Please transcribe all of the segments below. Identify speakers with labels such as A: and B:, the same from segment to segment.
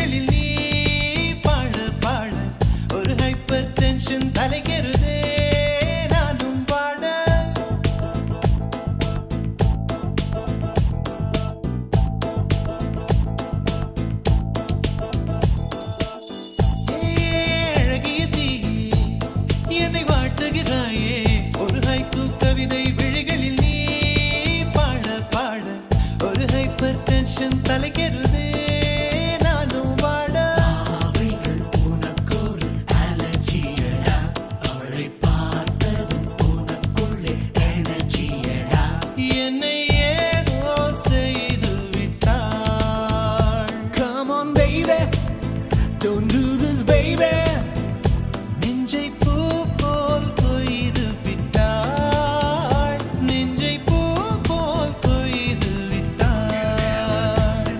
A: விழிகளில் நீ பாட பாட ஒரு ஹைப்பர் டென்ஷன் தலைகெறுதே நானும் பாட அழகிய தீ என்னை வாட்டுகிறாயே ஒரு ஹைக்கூ கவிதை விழிகளில் நீ பாட பாட ஒரு ஹைப்பர் டென்ஷன் தலைகெறுதே நானும் பாட
B: அவைகள் உனக்கொரு அலர்ஜியடா அவளை பார்த்ததும் உனக்குள்ளே எனர்ஜியடா
A: என்னை ஏதோ செய்து விட்டாள்
B: Come on baby don't do this baby
A: நெஞ்சை பூ போல் கொய்து விட்டாள் நெஞ்சை பூ போல் கொய்து விட்டாள்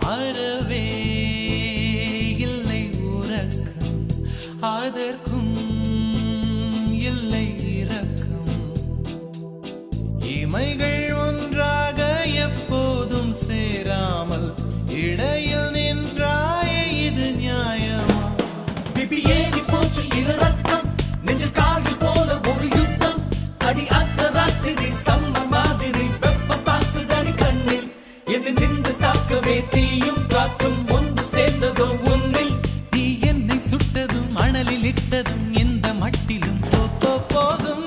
A: அறவே இல்லை உறக்கம் அதற்கும் இல்லை இரக்கம் இமைகள் ஒன்றாக எப்போதும் சேராமல் இடையில் நின்றாயே இது நியாயமா
B: பிபி ஏறி போச்சு இரு ரத்தம் நெஞ்சில் கால்கள் போல ஒரு யுத்தம் அடி அந்த ராத்திரி சம்ம மாதிரி வெப்பம் தாக்குதடி கண்ணில் எது நின்று தாக்கவே தீயும் காற்றும் ஒன்று சேர்ந்ததோ உன்னில்
A: நீ என்னை சுட்டதும் மணலில் இட்டதும் இந்த மட்டிலும் போகும்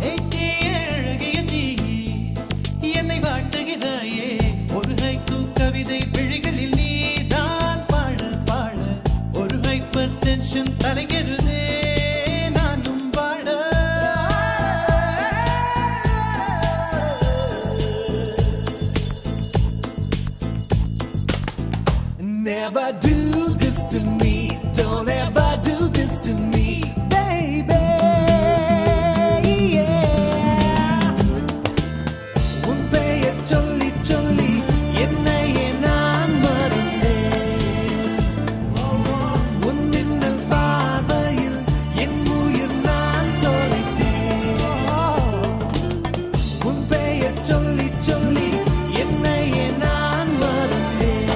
A: அழகிய தீ என்னை வாட்டுகிறாயே ஒரு ஹைக்கூ கவிதை விழிகளில் நீ தான் பாட பாட ஒரு ஹைப்பர் டென்ஷன் தலைகெறுதே நானும் பாட
B: Never do this to me don't ever do this to me baby yeah உன் பெயர் சொல்லி சொல்லி என்னையே நான் மறந்தேன் உன் மின்னல் பார்வையில் என் உயிர் நான் தொலைத்தேன் உன் பெயர் சொல்லி சொல்லி என்னையே நான் மறந்தேன்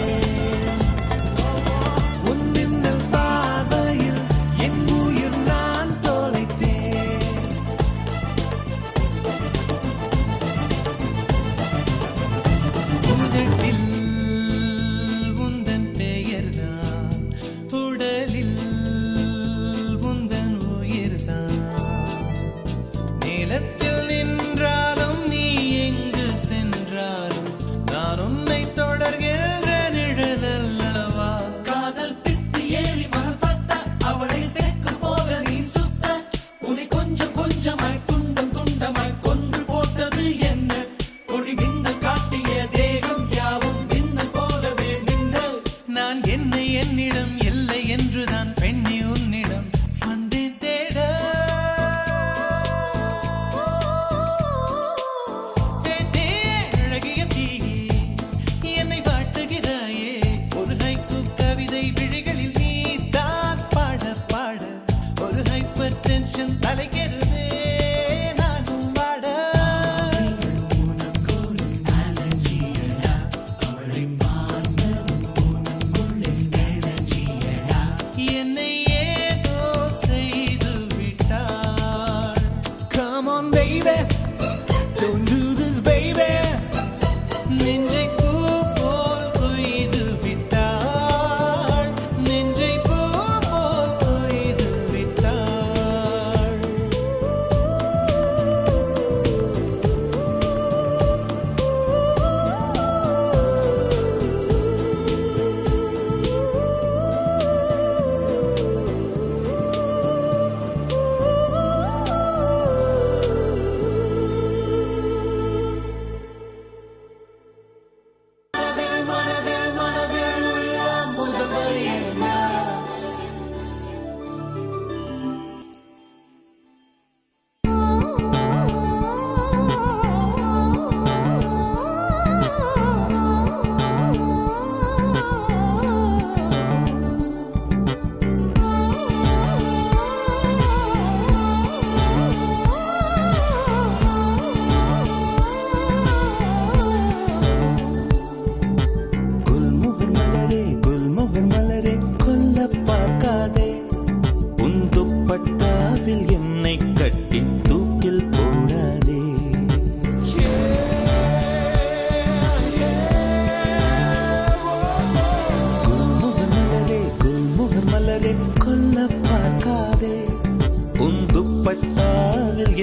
B: உன் மின்னல் பார்வையில் என் உயிர் நான் தொலைத்தேன்
A: உதட்டில் உந்தன் பெயர்தான் உடலில் உந்தன் உயிர்தான் நிலத்தில் நின்றாலும் நீ எங்கு சென்றாலும் நான் உன்னை தொடர்கின்ற நிழல் அல்லவா
B: காதல் பித்து ஏறி மனப்பட்ட அவளை செக்கு போல நீ சுத்த உன்னை கொஞ்சம் கொஞ்சமாய் துண்டம் துண்டமாய் கொன்று போட்டது என்ன ஒளி மின்னல் காட்டிய தேகம் யாவும் மின்னல் போலவே மின்னல்
A: நான் என்னை என்னிடம் இல்லை என்றுதான் பெண்ணி உன்னிடம் வந்தேன் தேட அழகிய தீ என்னை வாட்டுகிறாயே ஒரு ஹைக்கூ கவிதை விழிகளில் நீ தான் பாட பாட ஒரு ஹைப்பர் டென்ஷன் தலைகெறுதே நானும் பாட
B: உனக்கொரு அலர்ஜியடா அவளை பார்த்ததும் உனக்குள்ளே எனர்ஜியடா
A: என்னை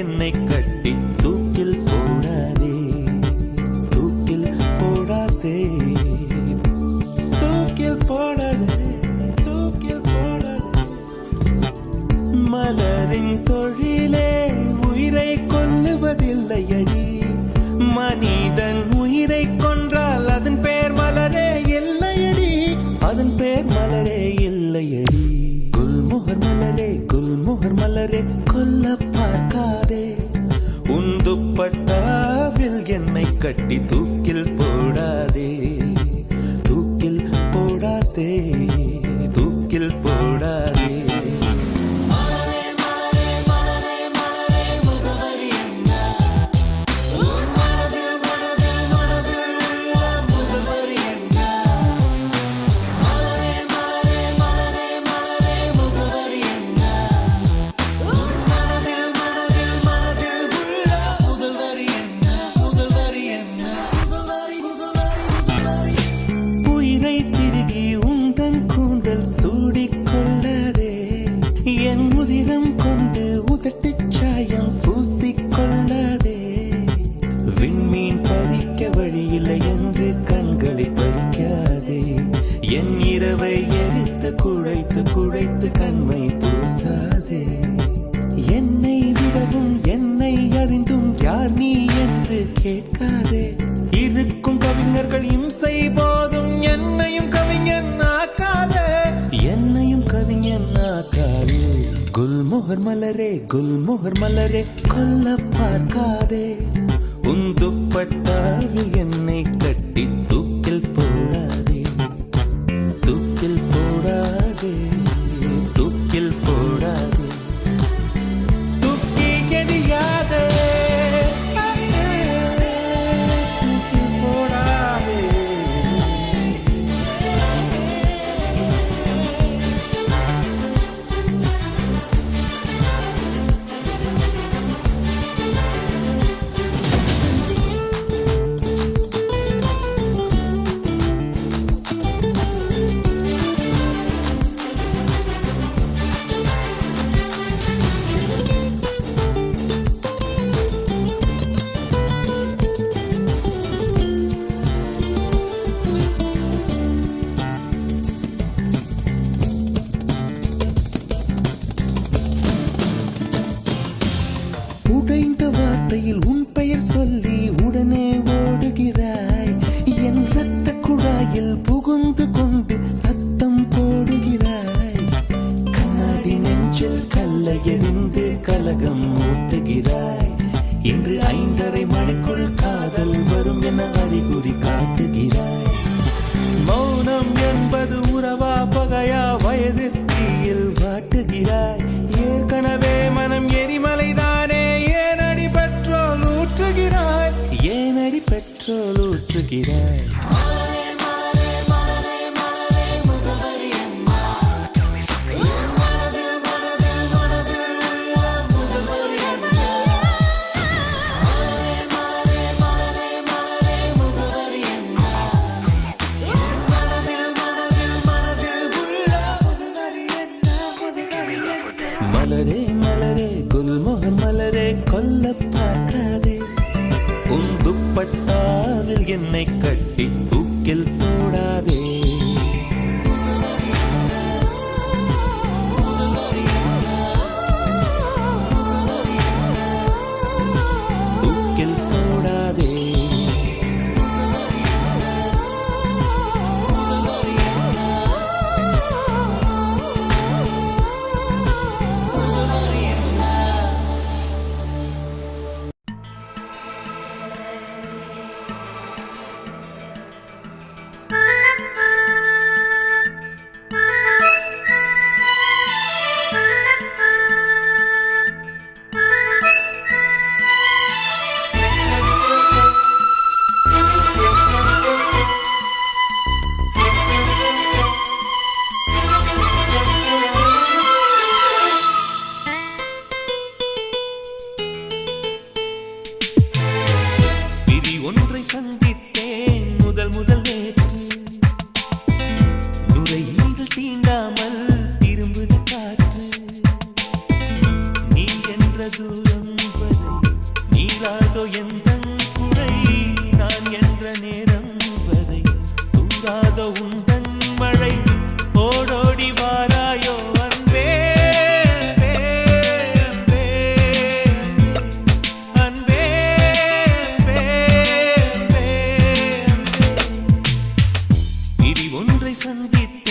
A: என்னை கட்டி தூக்கில் போடாதே, தூக்கில் போடாதே, தூக்கில் போடாதே, தூக்கில் போடாதே. மலரின் தொழிலே உயிரை கொல்லுவதில்லையடி, மனிதன் உயிரை கொன்றால் அதன் பேர் மலரே இல்லையடி, அதன் பேர் மலரே இல்லையடி. குல்மோகர் மலரே, குல்மோகர் மலரே, கொல்ல பார்க்காதே, உன் துப்பட்டாவில் என்னை கட்டி தூக்கில் போடாதே, தூக்கில் போடாதே, தூக்கில் போடாதே. உயிரை திருகி உந்தன் கூந்தல் சூடிக்கொள்ளாதே, என் உதிரம் கொண்டு உதட்டுச் சாயம் பூசிக்கொள்ளாதே. விண்மீன் பறிக்க வழியில்லை என்று கண்களை பறிக்காதே, என் இரவை எரித்து குழைத்து குழைத்து கண்மை பூசாதே. என்னை விடவும் என்னை அறிந்தும் யார் நீ என்று கேட்காதே, இருக்கும் கவிஞர்கள் இம்சை போதும் என்னையும் கவிஞன் ஆக்காதே, என்னையும் கவிஞன் ஆக்காதே. குல்மோகர் மலரே, குல்மோகர் மலரே, கொல்ல பார்க்காதே, உன் துப்பட்டாவில் என்னை கட்டி தூக்கில் போடாதே, தூக்கில் போடாதே, தூக்கில் போடாதே, தூக்கி எறியாதே, தூக்கில் போடாதே. உடைந்த வார்த்தையில் உன் பெயர் சொல்லி உடனே ஓடுகிறாய், என் ரத்த குழாயில் புகுந்து கொண்டு சத்தம் போடுகிறாய். கண்ணாடி நெஞ்சில் கல்லை எறிந்து கலகம் ஊட்டுகிறாய், இன்று 5:30 மணிக்குள் காதல் வரும் என அறிகுறி காட்டுகிறாய். மௌனம் என்பது உறவா பகையா வயது தீயில் வாட்டுகிறாய், ஏற்கனவே மனம் எரிமலைதானே, ஏனடி பெட்ரோல் ஊற்றுகிறாய், ஏனடி பெட்ரோல் ஊற்றுகிறாய். மலரே மலரே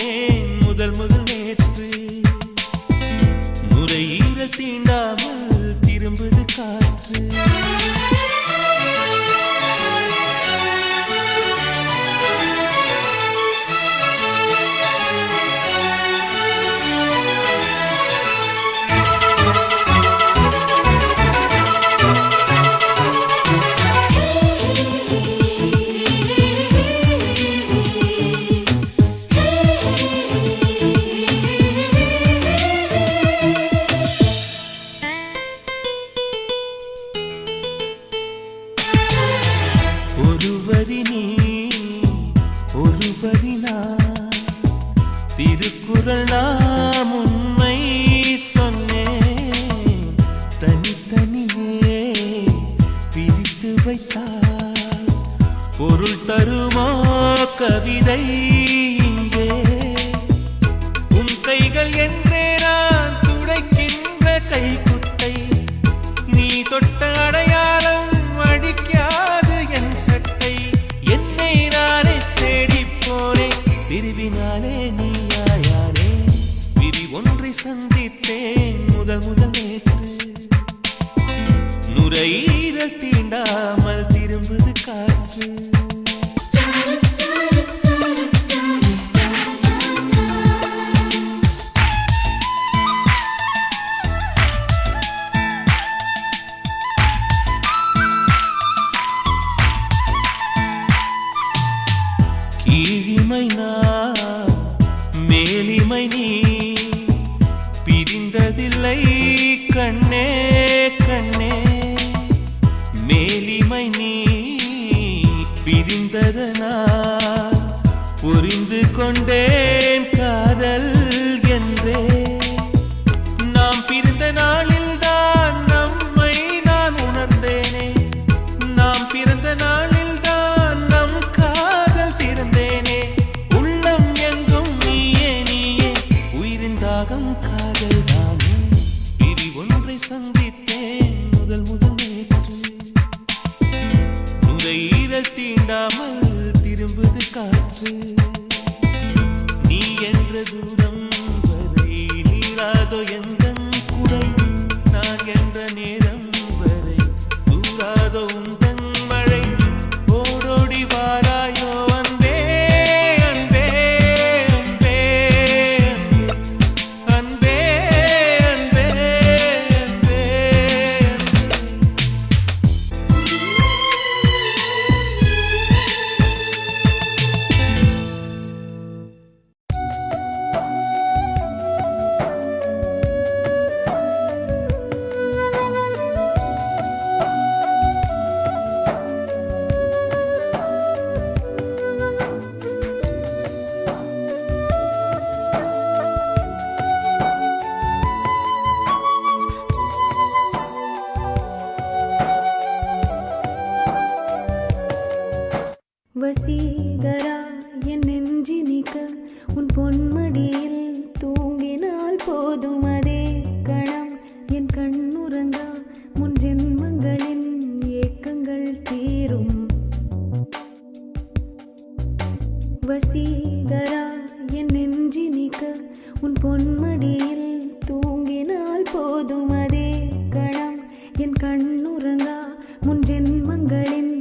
A: சந்தித்தேன் முதல் நேற்று. நுரையீரல் தீண்டாமல் திரும்புது காற்று. ஒருவரி நீ ஒருவரி நான், திருக்குறள் நாம் உண்மை சொன்னேன். தனித்தனியே பிரித்து வைத்தால் பொருள் தருமோ கவிதை இங்கே. உன் கைகள் என்றே நான் துடைக்கின்ற கைக்குட்டை, நீ தொட்ட அடையாளம் அடிக்காது என் சட்டை. என்னை நானே தேடி போனேன், பிரிவினாலே நீயாயானே. விதி ஒன்றை சந்தித்தேன் முதல் நேற்று. நுரையீரல் தீண்டாமல் திரும்புது காற்று. கீழிமை நான் மேலிமை நீ, பிரிந்ததில்லை கண்ணே கண்ணே. மேலிமை நீ பிரிந்ததனால் புரிந்து கொண்டேன் காதல் என்றே. நாம் பிரிந்த நாளில் தான் நம்மை நான் உணர்ந்தேனே. நாம் பிறந்த நாளில் தான் நம் காதல் திறந்தேனே. உள்ளம் எங்கும் நீயே நீயே, உயிரின் தாகம் காதல் தானே. பிரி ஒன்றை சந்தித்தேன் முதல் நேற்று. நுரையீரல் தீண்டாமல் திரும்புது காற்று. நீ என்ற தூரம் வரை நீராதோ எந்தன் குறை. நான் என்ற நேரம் வரை தூராதோ உந்தன் மழை. ஓடோடி வாராயோ அன்பே அன்பே அன்பே அன்பே அன்பே அன்பே அன்பே.
C: வசீகரா என் நெஞ்சினிக்க உன் பொன்மடியில் தூங்கினால் போதும் அதே கணம். என் கண்ணுறங்கா முன் ஜென்மங்களின் ஏக்கங்கள் தீரும். வசீகரா என் நெஞ்சினிக்க உன் பொன்மடியில் தூங்கினால் போதும் அதே கணம். என் கண்ணுறங்கா முன் ஜென்மங்களின்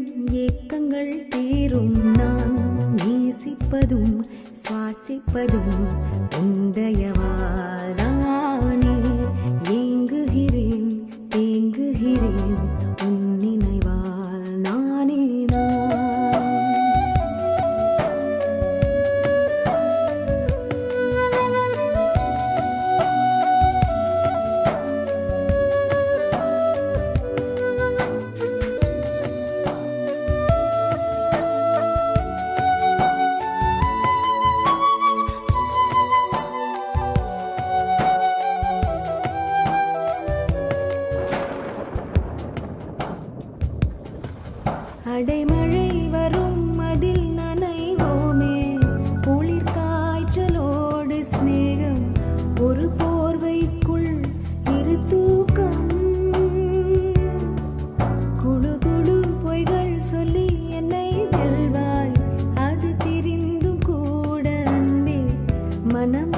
C: ஏக்கங்கள் தீரும். நான் நேசிப்பதும் சுவாசிப்பதும் உந்தயவாதானே. ஏங்குகிறேன் தேங்குகிறேன் உன் நினைவால் நானே நான். அடைமழை வரும் அதில் நனைவோமே. குளிர் காய்ச்சலோடு சிநேகம், ஒரு போர்வைக்குள் இரு தூக்கம். குழு குழு பொய்கள் சொல்லி என்னை வெல்வாய், அது தெரிந்தும் கூட அன்பே மனம்